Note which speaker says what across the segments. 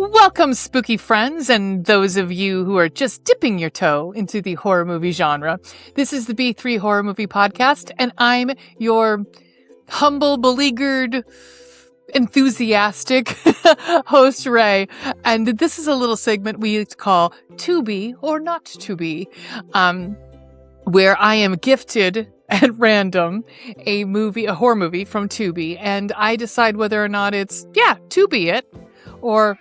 Speaker 1: Welcome, spooky friends, and those of you who are just dipping your toe into the horror movie genre. This is the B3 Horror Movie Podcast, and I'm your humble, beleaguered, enthusiastic host, Ray. And this is a little segment we call Tubi or Not Tubi, where I am gifted at random a horror movie from Tubi, and I decide whether or not it's, Tubi it, or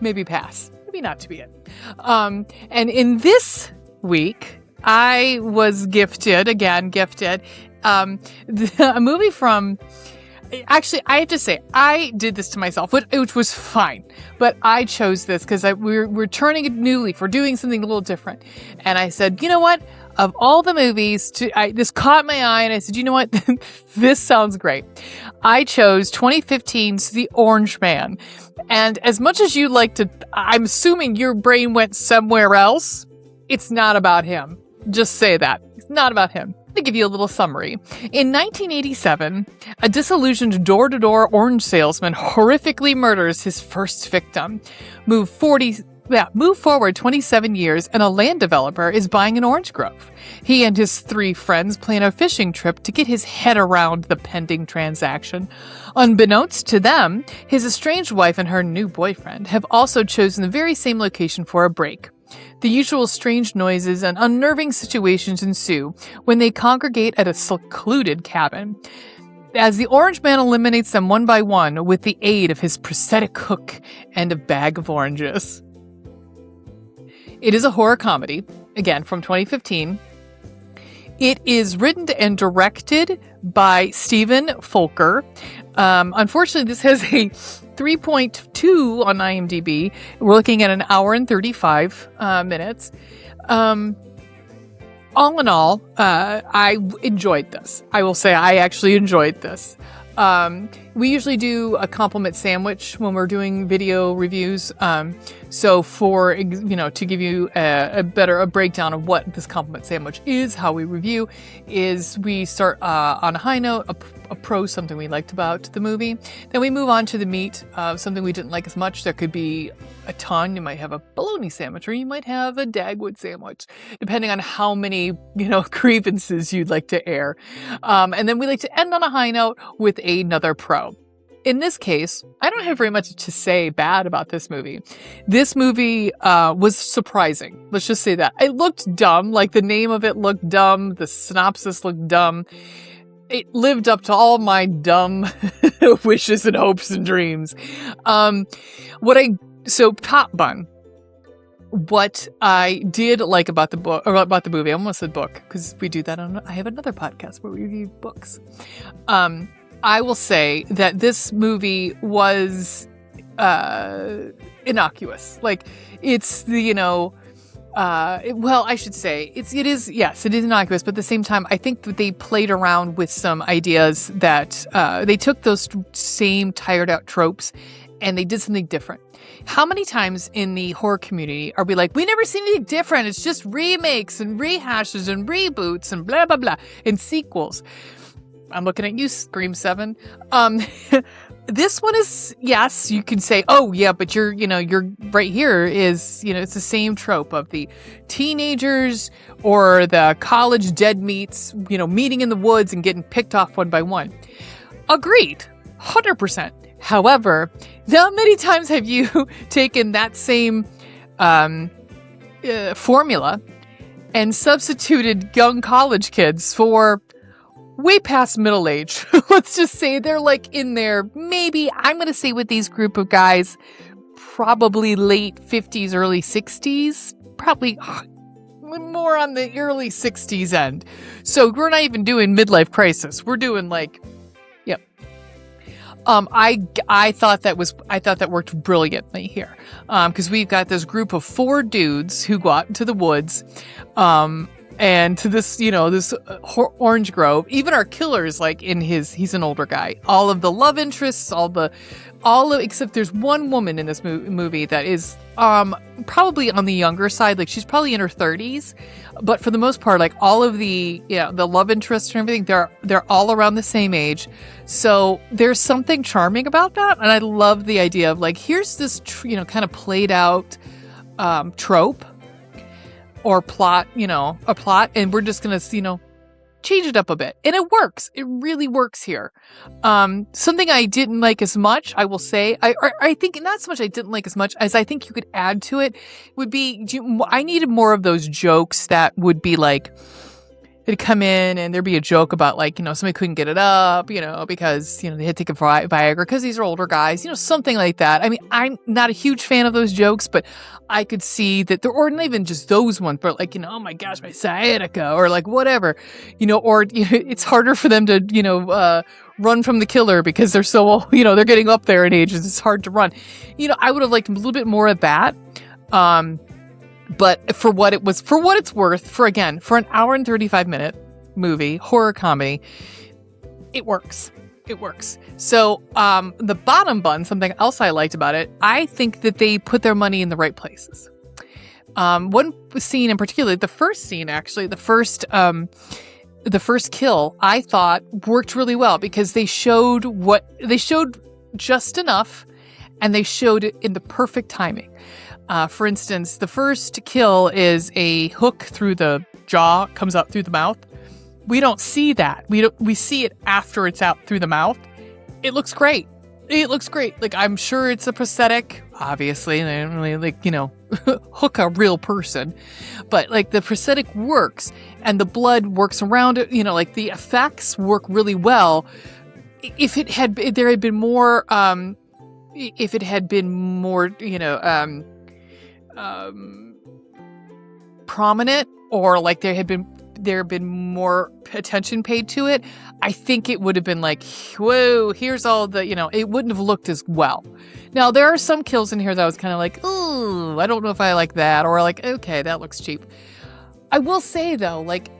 Speaker 1: maybe pass. Maybe not to be it. And in this week, I was gifted a movie from... Actually, I have to say, I did this to myself, which was fine. But I chose this because we're turning a new leaf. We're doing something a little different. And I said, you know what? Of all the movies, this caught my eye, and I said, you know what? This sounds great. I chose 2015's The Orange Man. And as much as you'd like to, I'm assuming your brain went somewhere else. It's not about him. Just say that. It's not about him. To give you a little summary. In 1987, a disillusioned door-to-door orange salesman horrifically murders his first victim. Move forward 27 years, and a land developer is buying an orange grove. He and his 3 friends plan a fishing trip to get his head around the pending transaction. Unbeknownst to them, his estranged wife and her new boyfriend have also chosen the very same location for a break. The usual strange noises and unnerving situations ensue when they congregate at a secluded cabin. As the Orange Man eliminates them one by one with the aid of his prosthetic hook and a bag of oranges. It is a horror comedy, again from 2015. It is written and directed by Stephen Folker. Unfortunately, this has a 3.2 on IMDb. We're looking at an hour and 35 minutes. All in all, I enjoyed this. I will say I actually enjoyed this. We usually do a compliment sandwich when we're doing video reviews. So to give you a breakdown of what this compliment sandwich is, how we review is we start on a high note, a pro, something we liked about the movie. Then we move on to the meat, something we didn't like as much. There could be a ton. You might have a bologna sandwich, or you might have a Dagwood sandwich, depending on how many, grievances you'd like to air. And then we like to end on a high note with another pro. In this case, I don't have very much to say bad about this movie. This movie was surprising. Let's just say that. It looked dumb. Like, the name of it looked dumb. The synopsis looked dumb. It lived up to all my dumb wishes and hopes and dreams. Top bun. What I did like about the book, or about the movie, I almost said book, because we do that I have another podcast where we review books. I will say that this movie was innocuous. Like, it's I should say it is innocuous, but at the same time, I think that they played around with some ideas that they took those same tired out tropes and they did something different. How many times in the horror community are we like, we never seen anything different? It's just remakes and rehashes and reboots and blah, blah, blah, and sequels. I'm looking at you, Scream 7. This one is, yes, you can say, oh yeah, but you're right here is, it's the same trope of the teenagers or the college dead meets, meeting in the woods and getting picked off one by one. Agreed. 100%. However, how many times have you taken that same formula and substituted young college kids for way past middle age? Let's just say they're like in their, maybe, I'm going to say with these group of guys, probably late 50s, early 60s, probably more on the early 60s end. So we're not even doing midlife crisis. We're doing like, yep. I thought that worked brilliantly here. Because we've got this group of 4 dudes who go out into the woods, and to this, this orange grove. Even our killer's like he's an older guy. All of the love interests, except there's one woman in this movie that is probably on the younger side. Like she's probably in her 30s, but for the most part, like all of the love interests and everything, they're all around the same age. So there's something charming about that, and I love the idea of like, here's this kind of played out trope or plot, a plot, and we're just gonna change it up a bit. And it works. It really works here. Something I didn't like as much, I will say, I think not so much I didn't like as much as I think you could add to it would be, I needed more of those jokes that would be like, they'd come in and there'd be a joke about like, somebody couldn't get it up, because, they had to take a Viagra because these are older guys, something like that. I mean, I'm not a huge fan of those jokes, but I could see that there, or not even just those ones, but like, oh my gosh, my sciatica, or like whatever, or it's harder for them to, run from the killer because they're so, they're getting up there in age. It's hard to run. I would have liked a little bit more of that. But for what it's worth, for an hour and 35-minute movie, horror comedy, it works. It works. So the bottom bun, something else I liked about it, I think that they put their money in the right places. One scene in particular, the first scene actually, the first kill, I thought worked really well because they showed just enough, and they showed it in the perfect timing. For instance, the first kill is a hook through the jaw, comes out through the mouth. We don't see that. We see it after it's out through the mouth. It looks great. Like, I'm sure it's a prosthetic. Obviously, they don't really hook a real person, but like the prosthetic works and the blood works around it. Like the effects work really well. If it had been more, prominent, or like there had been more attention paid to it, I think it would have been like, whoa, here's all the, it wouldn't have looked as well. Now, there are some kills in here that I was kind of like, ooh, I don't know if I like that, or like, okay, that looks cheap. I will say though, like,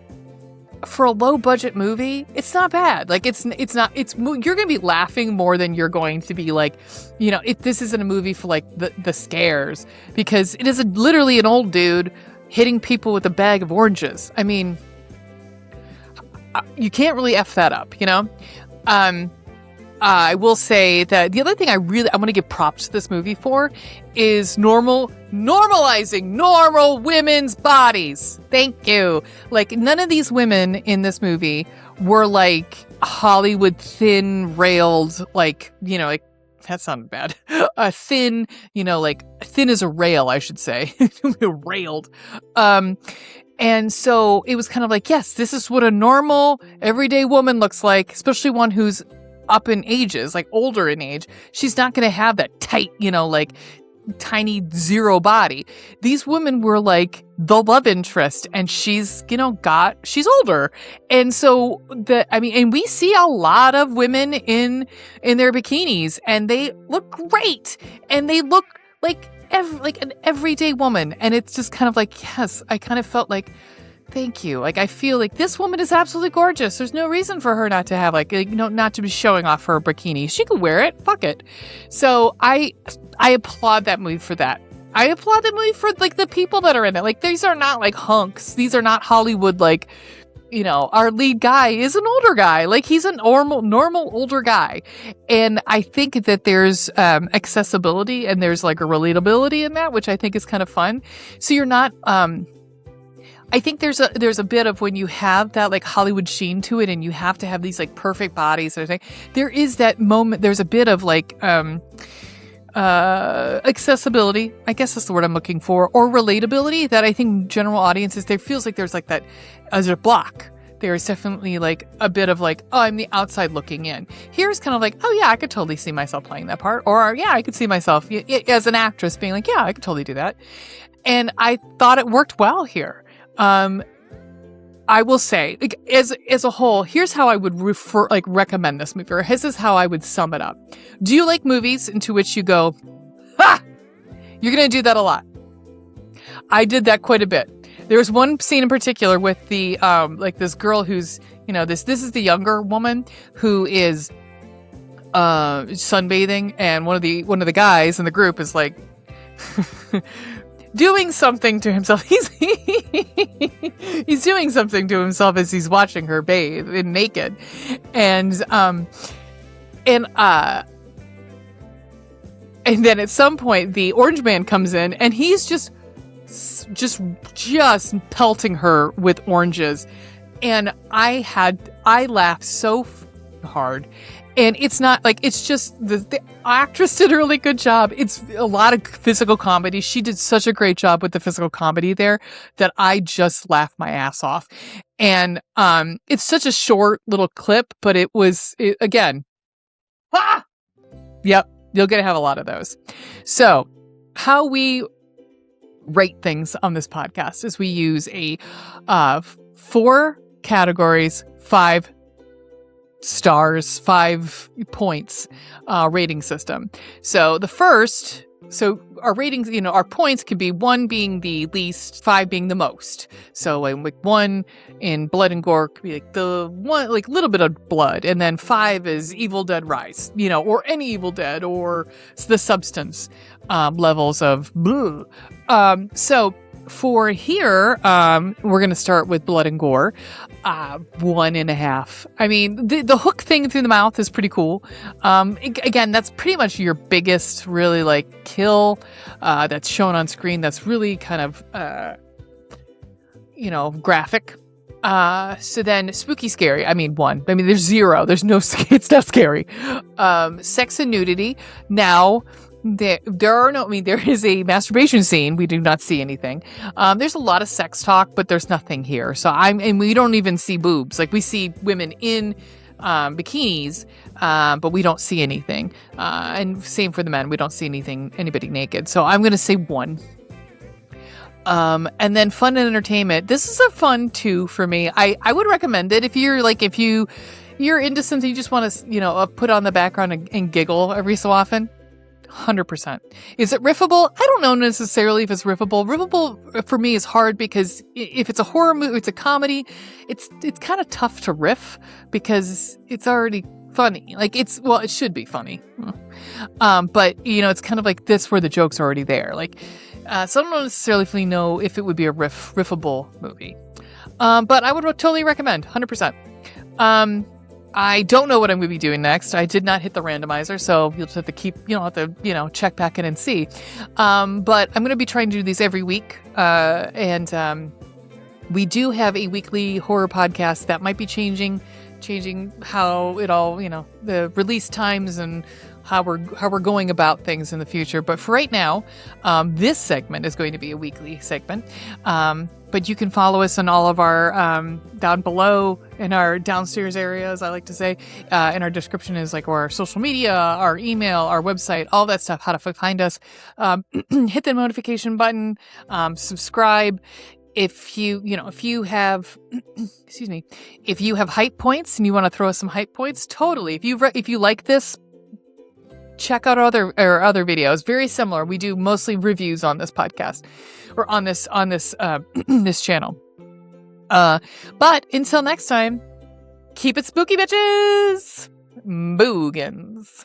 Speaker 1: for a low budget movie, it's not bad. Like you're going to be laughing more than you're going to be like, this isn't a movie for like the scares, because it is literally an old dude hitting people with a bag of oranges. I mean, you can't really F that up, I will say that the other thing I want to give props to this movie for is normalizing normal women's bodies. Thank you. Like, none of these women in this movie were like Hollywood thin railed, like, like, that sounded bad. Thin, like thin as a rail, I should say. Railed. And so it was kind of like, yes, this is what a normal everyday woman looks like, especially one who's up in ages, like older in age. She's not going to have that tight, like tiny zero body. These women were like the love interest, and she's, she's older. And so and we see a lot of women in their bikinis, and they look great, and they look like an everyday woman. And it's just kind of like, yes, I kind of felt like, thank you. Like, I feel like this woman is absolutely gorgeous. There's no reason for her not to have not to be showing off her bikini. She could wear it. Fuck it. So I applaud that movie for that. I applaud that movie for like the people that are in it. Like, these are not like hunks. These are not Hollywood, like, our lead guy is an older guy. Like, he's a normal older guy. And I think that there's accessibility, and there's like a relatability in that, which I think is kind of fun. So you're not I think there's a bit of, when you have that like Hollywood sheen to it, and you have to have these like perfect bodies and everything, there is that moment, there's a bit of like accessibility, I guess that's the word I'm looking for, or relatability, that I think general audiences, there feels like there's like that as a block. There's definitely like a bit of like, oh, I'm the outside looking in. Here's kind of like, oh yeah, I could totally see myself playing that part, or yeah, I could see myself as an actress being like, yeah, I could totally do that. And I thought it worked well here. I will say, like, as a whole, here's how I would recommend this movie, or this is how I would sum it up. Do you like movies into which you go, ha! You're going to do that a lot. I did that quite a bit. There's one scene in particular with the like this girl who's, you know, this is the younger woman who is sunbathing, and one of the guys in the group is like doing something to himself. He's doing something to himself as he's watching her bathe and naked. And then at some point the orange man comes in and he's just pelting her with oranges. And I laughed so hard. And it's not like, it's just the actress did a really good job. It's a lot of physical comedy. She did such a great job with the physical comedy there that I just laughed my ass off. And it's such a short little clip, but again, yep, you're going to have a lot of those. So how we rate things on this podcast is we use a 4 categories, 5 stars, 5 points rating system. So our ratings, you know, our points can be 1 being the least, 5 being the most. So like 1 in blood and gore could be like the one, like a little bit of blood, and then 5 is Evil Dead Rise, you know, or any Evil Dead, or the substance levels of blue. So for here, we're going to start with blood and gore. 1.5. I mean, the hook thing through the mouth is pretty cool. Again, that's pretty much your biggest, really, like, kill that's shown on screen. That's really kind of, graphic. So then spooky, scary. I mean, 1. I mean, there's 0. There's no, it's not scary. Sex and nudity. Now, there is a masturbation scene. We do not see anything. There's a lot of sex talk, but there's nothing here. And we don't even see boobs. Like, we see women in bikinis, but we don't see anything. And same for the men. We don't see anybody naked. So I'm going to say 1. And then fun and entertainment. This is a fun 2 for me. I would recommend it if you're into something you just want to, put on the background and giggle every so often. 100%. Is it riffable? I don't know necessarily if it's riffable. Riffable for me is hard because if it's a horror movie, it's a comedy, it's kind of tough to riff because it's already funny. Like it should be funny. But it's kind of like this where the joke's already there. Like, so I don't necessarily know if it would be a riffable movie. But I would totally recommend 100%. I don't know what I'm going to be doing next. I did not hit the randomizer, so you'll just have to check back in and see. But I'm going to be trying to do these every week. And we do have a weekly horror podcast that might be changing how it all, the release times and how we're going about things in the future. But for right now, this segment is going to be a weekly segment. But you can follow us on all of our down below in our downstairs areas, I like to say. In our description is like our social media, our email, our website, all that stuff, how to find us. Hit the notification button, subscribe. If you have, if you have hype points and you want to throw us some hype points, totally. If you like this, check out our other videos. Very similar. We do mostly reviews on this podcast or on this this channel. But until next time, keep it spooky, bitches. Boogans.